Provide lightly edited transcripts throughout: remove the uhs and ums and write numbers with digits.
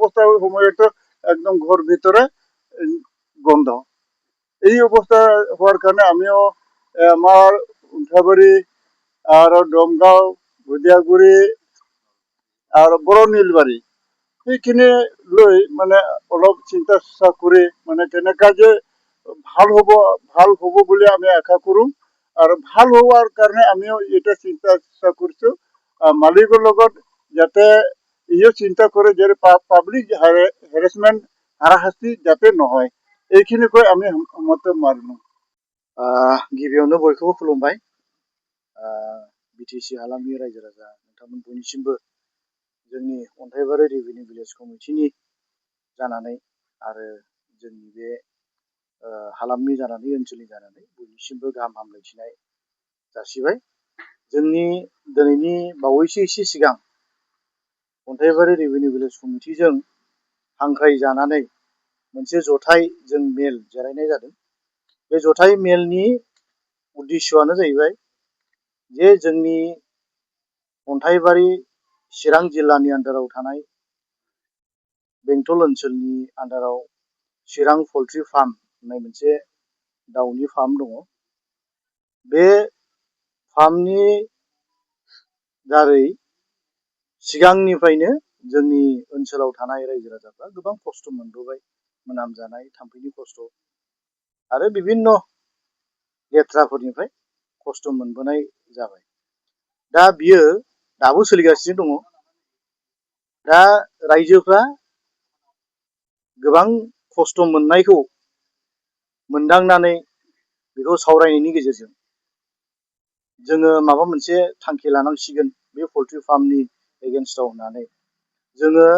অবস্থা সময়ে তো একদম ঘর ভিতরে গন্ধ। এই অবস্থা হওয়ার কারণে আমিও আমার উঠাবাড়ি আর দমগাঁও ভুদিয়াগুৰি আর বড় নীলবাৰী সেইখিনি লৈ মানে অলপ চিন্তা চৰ্চা কৰি মানে কেনেকা যে ভাল হ'ব বুলি আমি আশা কৰোঁ। আৰু ভাল হোৱাৰ কাৰণে আমিও এটা চিন্তা চৰ্চা কৰিছোঁ মালিকৰ লগত যাতে ইও চিন্তা কৰে যে পাব্লিক হেৰাসমেন্ট হাৰাশাস্তি যাতে নহয় এইখিনি কৈ আমি মত মাৰিলোঁ। गिबियावनो बयखौबो खुलुमबाय। बिटिसि हालामनि रायजो राजा नोंथांमोन बयनिसिमबो जोंनि अन्थाइबारि रेभिनिउ भिलेज कमिटिनि जानानै आरो जोंनि बे हालामनि जानानै ओनसोलनि जानानै बयनिसिमबो गाहाम हामलायथिनाय जासिबाय। जोंनि दिनैनि बावैसो एसे सिगां अन्थाइबारि रेभिनिउ भिलेज कमिटिजों हांख्रायजानानै मोनसे जथाय जों मेल जिरायनाय जादों। बे जथाय मेलनि उद्देश्यआनो जाहैबाय जे जोंनि अन्थाइबारि चिरां जिल्लानि आन्दाराव थानाय बेंटल ओनसोलनि आन्दाराव चिरां पल्ट्रि फार्म होननाय मोनसे दाउनि फार्म दङ। बे फार्मनि दारै सिगांनिफ्रायनो जोंनि ओनसोलाव थानाय रायजो राजाफ्रा गोबां खस्थ' मोनबोबाय। मोनामजानाय थाम्फैनि खस्थ' आरो बिभिन्न लेथ्राफोरनिफ्राय खस्थ' मोनबोनाय जाबाय। दा बियो दाबो सोलिगासिनो दङ। दा रायजोफ्रा गोबां खस्थ' मोननायखौ मोनदांनानै बेखौ सावरायनायनि गेजेरजों जोङो माबा मोनसे थांखि लानांसिगोन बे पल्ट्रि फार्मनि एगेन्स्टआव होननानै जोङो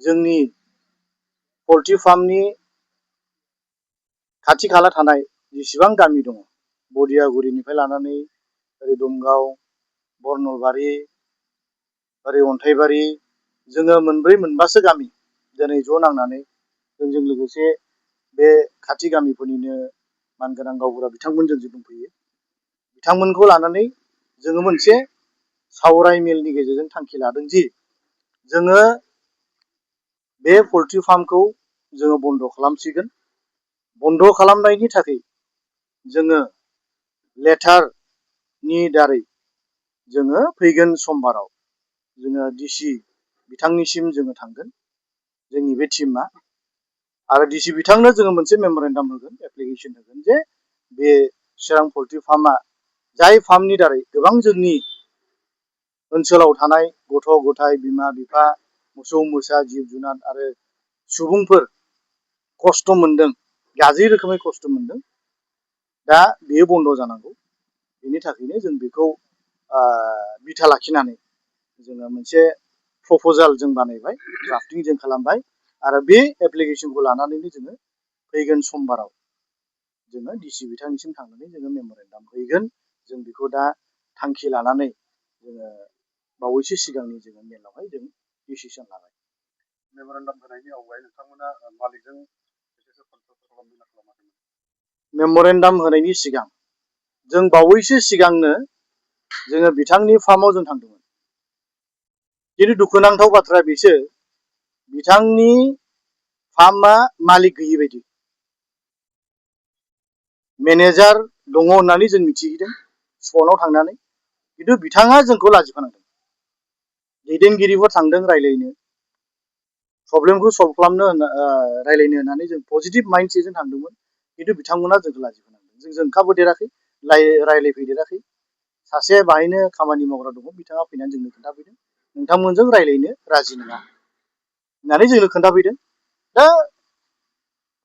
जोंनि पल्ट्रि फार्मनि खाथि खाला थानाय जेसेबां गामि दङ बदियागुरिनिफ्राय लानानै ओरै दमगाव बर्नलबारि ओरै अन्थाइबारि जोङो मोनब्रै मोनबासो गामि दिनै ज' नांनानै जोंजों लोगोसे बे खाथि गामिफोरनिनो मानगोनां गावबुरा बिथांमोनजों दंफैयो। बिथांमोनखौ लानानै जोङो मोनसे सावराय मेलनि गेजेरजों थांखि लादों जि जोङो बे पल्ट्रि फार्मखौ जोङो बन्द' खालामसिगोन। बन्द' खालामनायनि थाखाय जोङो लेटारनि दारै जोङो फैगोन समबाराव जोङो डिसि बिथांनिसिम जोङो थांगोन जोंनि बे टीमा आरो डिसि बिथांनो जोङो मोनसे मेम'रेन्डाम होगोन एप्लिकेसन होगोन जे बे चिरां पल्ट्रि फार्मा जाय फार्मनि दारै गोबां जोंनि ओनसोलाव थानाय गथ' गथाय बिमा बिफा मोसौ मोसा जिब जुनार आरो सुबुंफोर खस्थ' मोनदों गाज्रि रोखोमै खस्थ' मोनदों। दा बेयो बन्द' जानांगौ। बेनि थाखायनो जों बेखौ बिथा लाखिनानै जोङो मोनसे प्रप'जाल जों बानायबाय ड्राफ्टिं जों खालामबाय आरो बे एप्लिकेसनखौ लानानैनो जोङो फैगोन समबाराव जोङो डिसि बिथांनिसिम थांनानै जोङो मेम'रेन्डाम हैगोन। जों बेखौ दा थांखि लानानै जोङो बावैसो सिगांनि जोङो मेलावहाय जों डिसिसन लाबाय। मेम'रेन्डाम होनायनि आवगाय नोंथांमोना मालिकजों एसेसो कन्साल्ट खालामदोंना खालामाखैमोन? मेम'रेन्डाम होनायनि सिगां जों बावैसो सिगांनो जोङो बिथांनि फार्माव जों थांदोंमोन। खिन्थु दुखुनांथाव बाथ्राया बेसो बिथांनि फार्मा मालिक गैयि बायदि। मेनेजार दङ होननानै जों मिथिहैदों स्पटआव थांनानै, खिन्थु बिथाङा जोंखौ लाजि फोनांदों। दैदेनगिरिफोर थांदों रायलायनो, प्रब्लेमखौ सल्भ खालामनो रायलायनो होननानै जों पजिटिभ माइन्डसेटजों थांदोंमोन, खिन्थु बिथांमोना जोंखौ लाजि फोनांदों। जों ओंखारबोदेराखै, रायलायफैदेराखै। सासे बाहायनो खामानि मावग्रा दङ, बिथाङा फैनानै जोंनो खोन्थाफैदों नोंथांमोनजों रायलायनो राजि नङा होननानै जोंनो खोन्थाफैदों। दा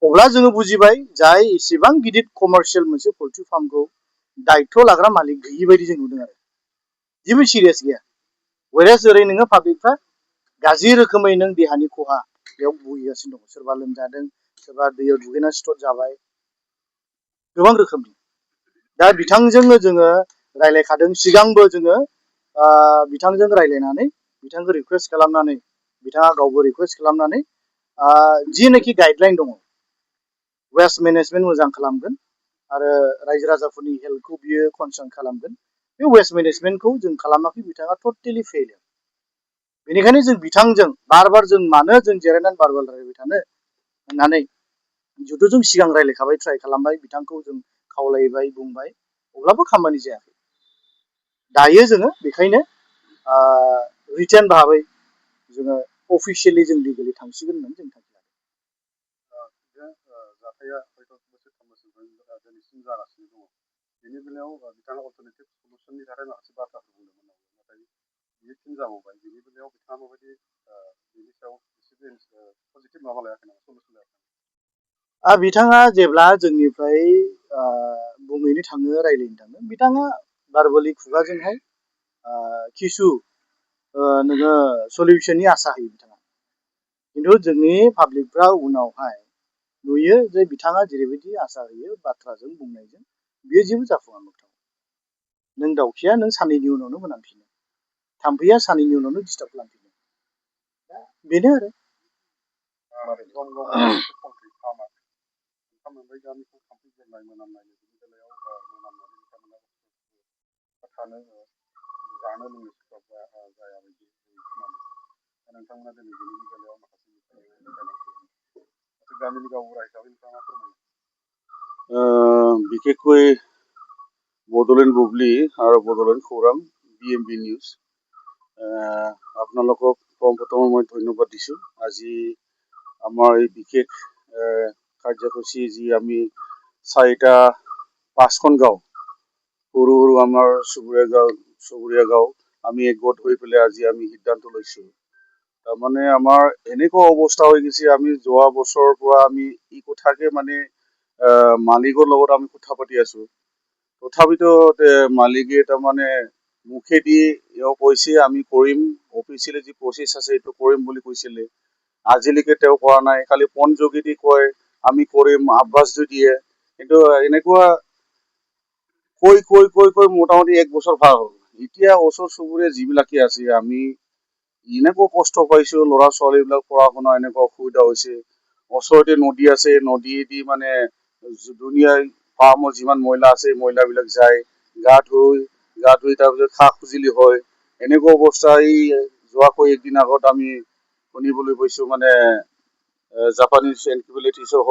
अब्ला जोङो बुजिबाय जाय एसेबां गिदिर कमार्शियेल मोनसे पल्ट्रि फार्मखौ दायित्व लाग्रा मालिक गैयि बायदि जों नुदों आरो जेबो सिरियास गैया। वेरास ओरै नोङो पाब्लिकफ्रा गाज्रि रोखोमै नों देहानि खहा बेयाव भुगिगासिनो दङ। सोरबा लोमजादों, सोरबा दैयाव दुगैना स्ट्रक जाबाय, गोबां रोखोमनि। दा बिथांजोंनो जोङो रायलायखादों सिगांबो जोङो बिथांजों रायलायनानै बिथांखौ रिकुवेस्ट खालामनानै बिथाङा गावबो रिकुवेस्ट खालामनानै जिनाखि गाइडलाइन दङ वेस्ट मेनेजमेन्ट मोजां खालामगोन आरो रायजो राजाफोरनि हेल्थखौ बियो कनसार्न खालामगोन। बे वेस्ट मेनेजमेन्टखौ जों खालामाखै, बिथाङा टटेलि फेल। बेनिखायनो जों बिथांजों बार बार जों मानो जों जिरायनानै बार बार रायलायबाय थानो होननानै जुथ' जों सिगां रायलायखाबाय ट्राइ खालामबाय बिथांखौ जों खावलायबाय बुंबाय अब्लाबो खामानि जायाखै दायो जोङो बेखायनो रिटेन भाबै जोङो अफिसियेलि जों लिगेलि थांसिगोन होननानै जों थांखि लादों। जाथाया हयथ' बोसोरथाम बोसोरब्रै दिनैसिम जागासिनो दङ बेनि बेलायाव बिथाङा अल्टारनेटिभ सलुसननि थाखाय माखासे बाथ्राफोर बुंदोंमोन नाथाय बियो फिन जाबावबाय बिनि बेलायाव बिथाङा माबायदि बिनि सायाव एसे पजिटिभ माबा लायाखै नामा सलुसन लायाखै बिथाङा जेब्ला जोंनिफ्राय बुंहैनो थाङो रायज्लायनो थाङो बिथाङा बारबलि खुगाजोंहाय किसु नोङो सलिउसननि आसा होयो बिथाङा खिन्थु जोंनि पाब्लिकफ्रा उनावहाय नुयो जे बिथाङा जेरैबायदि आसा होयो बाथ्राजों बुंनायजों बियो जेबो जाफुङा मोगथां नों दाउखिया नों साननैनि उनावनो मोनामफिनो थाम्फैया साननैनि उनावनो डिस्टार्ब खालामफिनो दा बेनो आरो मोनब्रै गामिखौ थाम्फै बेरनाय मोनामनाय बिनि बेलायाव मोनामनानै बिथांमोना थानो जानो लोंनो सुखुवा जाया बायदि खोनादों नोंथांमोना दिनै बिनि बेलायाव माखासे गामिनि गावबुरा हिसाबै नोंथाङा फोरमायो বিশেষকৈ বড়োলেণ্ড বুবলি আৰু বড়োলেণ্ড খৌৰাং BMB নিউজ আপোনালোকক পোনপ্ৰথমে মই ধন্যবাদ দিছোঁ আজি আমাৰ এই বিশেষ কাৰ্যসূচী যি আমি 4-5খন গাঁও সৰু সৰু আমাৰ চুবুৰীয়া গাঁও আমি একগোট হৈ পেলাই আজি আমি সিদ্ধান্ত লৈছোঁ তাৰমানে আমাৰ এনেকুৱা অৱস্থা হৈ গৈছে আমি যোৱা বছৰৰ পৰা আমি এই কথাকে মানে মালিকৰ লগত আমি কথা পাতি আছো তথাপিতো মালিকে তাৰমানে মুখেদি এওঁ কৈছে আমি কৰিম অফিচিয়েলি যি প্ৰচেছ আছে সেইটো কৰিম বুলি কৈছিলে আজিলৈকে তেওঁ কৰা নাই খালি ফোন যোগেদি কয় আমি কৰিম আভাস দিয়ে কিন্তু এনেকুৱা কৈ মোটামুটি 1 বছৰ পাৰ হ'ল এতিয়া ওচৰ চুবুৰীয়া যিবিলাকে আছে আমি এনেকুৱা কষ্ট পাইছো ল'ৰা ছোৱালীবিলাক পঢ়া শুনা এনেকুৱা অসুবিধা হৈছে ওচৰতে নদী আছে নদীয়েদি মানে দুনিয়াৰ ফাৰ্মৰ যিমান মহিলা আছে মহিলাবিলাক যায় গা ধুই তাৰপিছত খা খুজিলি হয় এনেকুৱা অৱস্থা এই যোৱাকৈ একদিন আগত আমি শুনিবলৈ পাইছো মানে জাপানিজ এনকেফেলাইটিছৰ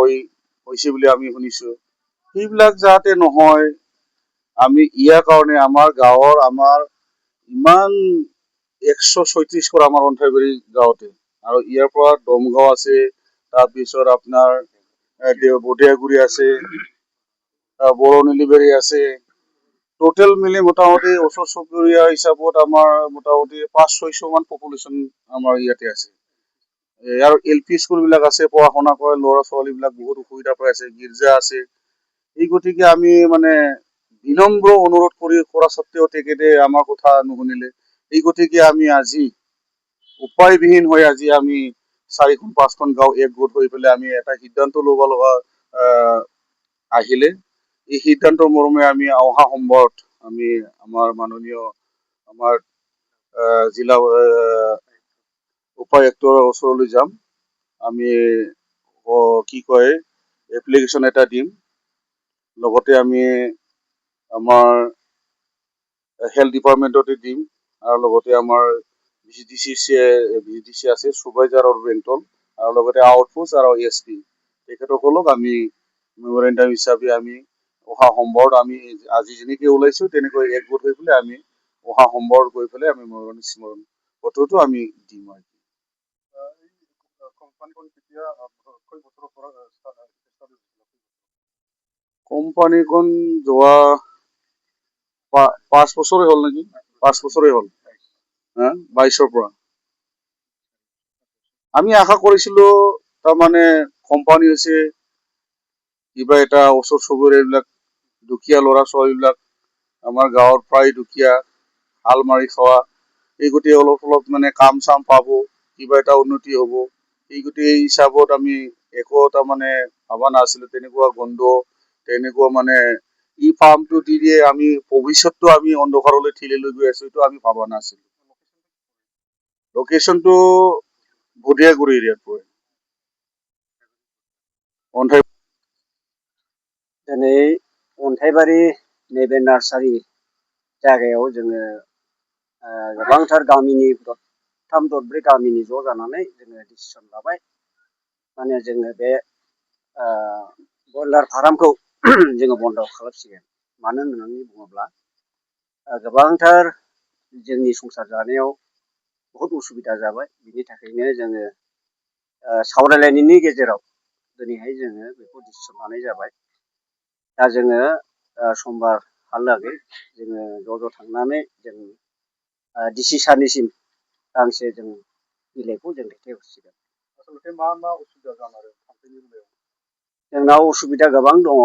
হৈছে বুলি আমি শুনিছো সেইবিলাক যাতে নহয় আমি ইয়াৰ কাৰণে আমাৰ গাঁৱৰ আমাৰ ইমান 136 ঘৰ আমাৰ অন্ঠাইবাৰী গাঁৱতে আৰু ইয়াৰ পৰা দমগাঁও আছে তাৰপিছত আপোনাৰ বদিয়াগুৰি আছে বৰণিলিবাৰী আছে টোটেল মিলি মোটামুটি ওচৰ চুবুৰীয়া হিচাপত আমাৰ মোটামুটি 500-600 মান পপুলেশ্যন আমাৰ ইয়াতে আছে আৰু LP স্কুলবিলাক আছে পঢ়া শুনা কৰা ল'ৰা ছোৱালীবিলাক বহুত অসুবিধা পাই আছে গীৰ্জা আছে এই গতিকে আমি মানে বিনম্ৰ অনুৰোধ কৰা সত্ত্বেও তেখেতে আমাৰ কথা নুশুনিলে এই গতিকে আমি আজি উপায়বিহীন হৈ আজি আমি 4-5খন গাঁও একগোট হৈ পেলাই আমি এটা সিদ্ধান্ত ল'ব লগা আহিলে এই সিদ্ধান্ত মৰ্মে আমি অহা সোমবাৰত আমি আমাৰ মাননীয় আমাৰ জিলা উপায়ুক্তৰ ওচৰলৈ যাম আমি কি কয় এপ্লিকেশ্যন এটা দিম লগতে আমি আমাৰ হেল্থ ডিপাৰ্টমেণ্টতে দিম আৰু লগতে আমাৰ VDC আছে ছুপাৰভাইজাৰ আৰু বেংটল আৰু লগতে আউটপোষ্ট আৰু SP তেখেতসকলক আমি মেমৰেণ্ডাম হিচাপে আমি অহা সোমবাৰত আমি আজি যেনেকৈ ওলাইছো তেনেকৈ একগোট হৈ পেলাই আমি অহা সোমবাৰত গৈ পেলাই আমি স্মৰণ পত্ৰটো আমি দিম আৰু কোম্পানীখন যোৱা 5 বছৰে হ'ল নেকি 5 বছৰে হ'ল 22ৰ পৰা আমি আশা কৰিছিলো তাৰমানে কোম্পানী হৈছে কিবা এটা ওচৰ চুবুৰীয়া এইবিলাক দুখীয়া ল'ৰা ছোৱালীবিলাক আমাৰ গাঁৱৰ প্ৰায় দুখীয়া হাল মাৰি খোৱা এই গোটেই অলপ মানে কাম চাম পাব কিবা এটা উন্নতি হ'ব এই গোটেই হিচাপত আমি একো তাৰমানে ভবা নাছিলো তেনেকুৱা গন্ধ তেনেকুৱা মানে ই ফাৰ্মটো দি দিয়ে আমি ভৱিষ্যতটো আমি অন্ধকাৰলৈ ঠেলি লৈ গৈ আছো এইটো আমি ভবা নাছিলো লোকেশ্যনটো বদিয়াগুৰি এৰিয়াত পৰে दिनै अन्थाइबारि नैबे नार्सारि जायगायाव जोङो गोबांथार गामिनि दरथाम दरब्रै गामिनि ज' जानानै जोङो डिसिसन लाबाय माने जोङो बे ब्रयलार फार्मखौ जोङो बन्द' खालामसिगोन। मानो होननानै बुङोब्ला गोबांथार जोंनि संसार जानायाव बहुद उसुबिदा जाबाय। बिनि थाखायनो जोङो सावरायलायनायनि गेजेराव दिनैहाय जोङो बेखौ डिसिसन लानाय जाबाय। दा जोङो समबारहालागै जोङो ज' थांनानै जों डिसि सारनिसिम गांसे जों बिलाइखौ जों दैथायहरसिगोन। आसलथे मा मा उसुबिदा जामारो थाम्फैनि बेलायाव? जोंनाव उसुबिदा गोबां दङ।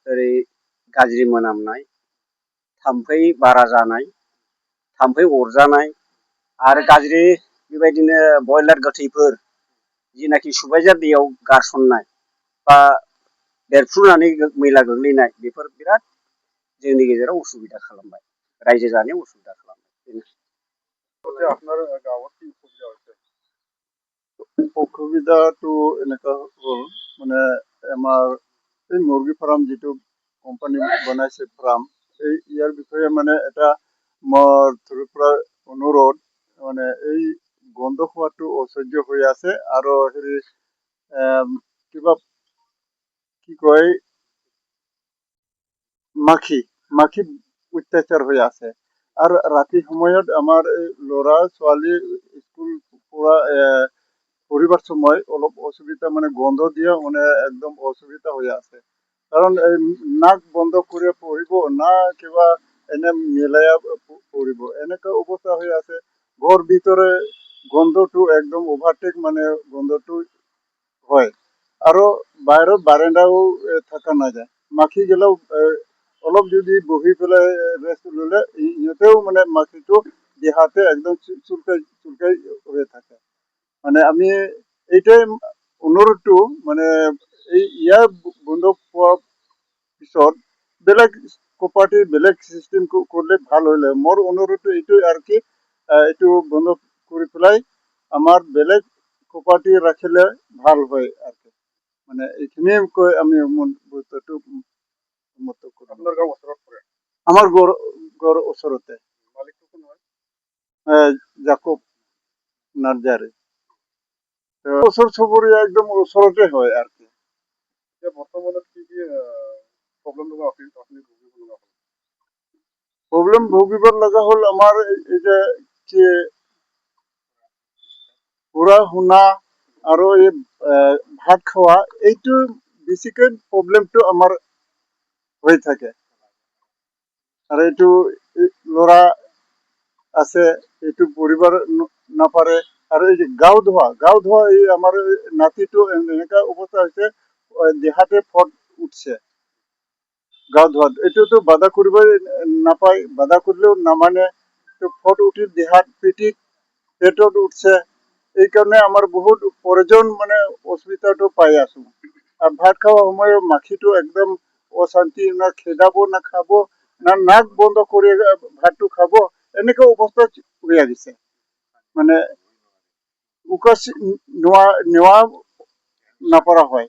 जेरै गाज्रि मोनामनाय, थाम्फै बारा जानाय, थाम्फै अरजानाय आरो गाज्रि बेबायदिनो ब्रयलार गोथैफोर जिनाखि सुबायजार दैयाव गारसननाय बा बेरफ्रुनानै मैला गोग्लैनाय बेफोर बिराद जोंनि गेजेराव उसुबिदा खालामबाय। रायजो जानायाव उसुबिदा खालामबाय। আপনার গাঁৱত কি অসুবিধা হৈছে? অসুবিধাটো এনেকুৱা হ'ল মানে আমাৰ এই মুৰ্গী ফাৰ্ম যিটো কোম্পানী বনাইছে ফাৰ্ম ইয়াৰ বিষয়ে মানে এটা মোৰ থ্ৰুৰ পৰা অনুৰোধ মানে এই গন্ধ খোৱাটো অসহ্য হৈ আছে আৰু হেৰি কিবা কি কয় মাখি অত্যাচাৰ হৈ আছে আৰু ৰাতি সময়ত আমাৰ এই ল'ৰা ছোৱালী স্কুল পৰা পঢ়িবার সময় অলপ অসুবিধা মানে গন্ধ দিয়ে মানে একদম অসুবিধা হৈ আছে কাৰণ এই নাক বন্ধ কৰি পঢ়িব না কিবা এনে মিলাই পঢ়িব এনেকুৱা অৱস্থা হৈ আছে ঘৰ ভিতৰে গন্ধটো একদম অভাৰটেক মানে গন্ধটো হয় আৰু বাহিৰত বাৰান্দাও থাকা নাযায় মাখি গেলেও অলপ যদি বহি পেলাই ৰেষ্ট ল'লে ইহঁতেও মানে মাখিটো দেহাতে একদম চুলকাই হৈ থাকে মানে আমি এইটাই অনুৰোধটো মানে এই ইয়াৰ বন্ধ পোৱাৰ পিছত বেলেগ কোপাৰেটিভ বেলেগ চিষ্টেম কৰিলে ভাল হ'লে মোৰ অনুৰোধটো এইটোৱে আৰু কি এইটো বন্ধ কৰি পেলাই আমাৰ বেলেগ কোপাৰেটিভ ৰাখিলে ভাল হয় আৰু কি মানে এইখিনিয়ে কৈ আমি বস্তুটো আপোনাৰ গাঁও ওচৰত পৰে আমাৰ ঘৰ ওচৰতে মালিকটো কোন হয় জাকব নাৰ্জাৰী ওচৰ চুবুৰীয়া একদম ওচৰতে হয় আৰু কি এতিয়া বৰ্তমানত কি কি প্ৰব্লেম লগা আপুনি ভুগিব লগা হ'ল প্ৰব্লেম ভুগিব লগা হ'ল আমাৰ এই যে কি পঢ়া শুনা আৰু এই ভাত খোৱা এইটো বেছিকৈ প্ৰব্লেমটো আমাৰ হৈ থাকে আৰু এইটো ল'ৰা আছে এইটো পঢ়িব নাপাৰে আৰু এই যে গাও ধোৱা এই আমাৰ নাতিটো এনেকুৱা অৱস্থা হৈছে দেহাতে ফট উঠছে গাও ধোৱাত এইটোতো বাধা কৰিবই নাপায় বাধা কৰিলেও নামানে ফট উঠি দেহাত পিঠিত পেটত উঠছে এইকাৰণে আমাৰ বহুত প্ৰয়োজন মানে অসুবিধাটো পাই আছো আৰু ভাত খোৱা সময়ত মাখিটো একদম অশান্তি না খেদাব না খাব না নাক বন্ধ কৰি ভাতটো খাব এনেকুৱা অৱস্থা হৈ আহিছে মানে উশাহ নেওয়া নপৰা হয়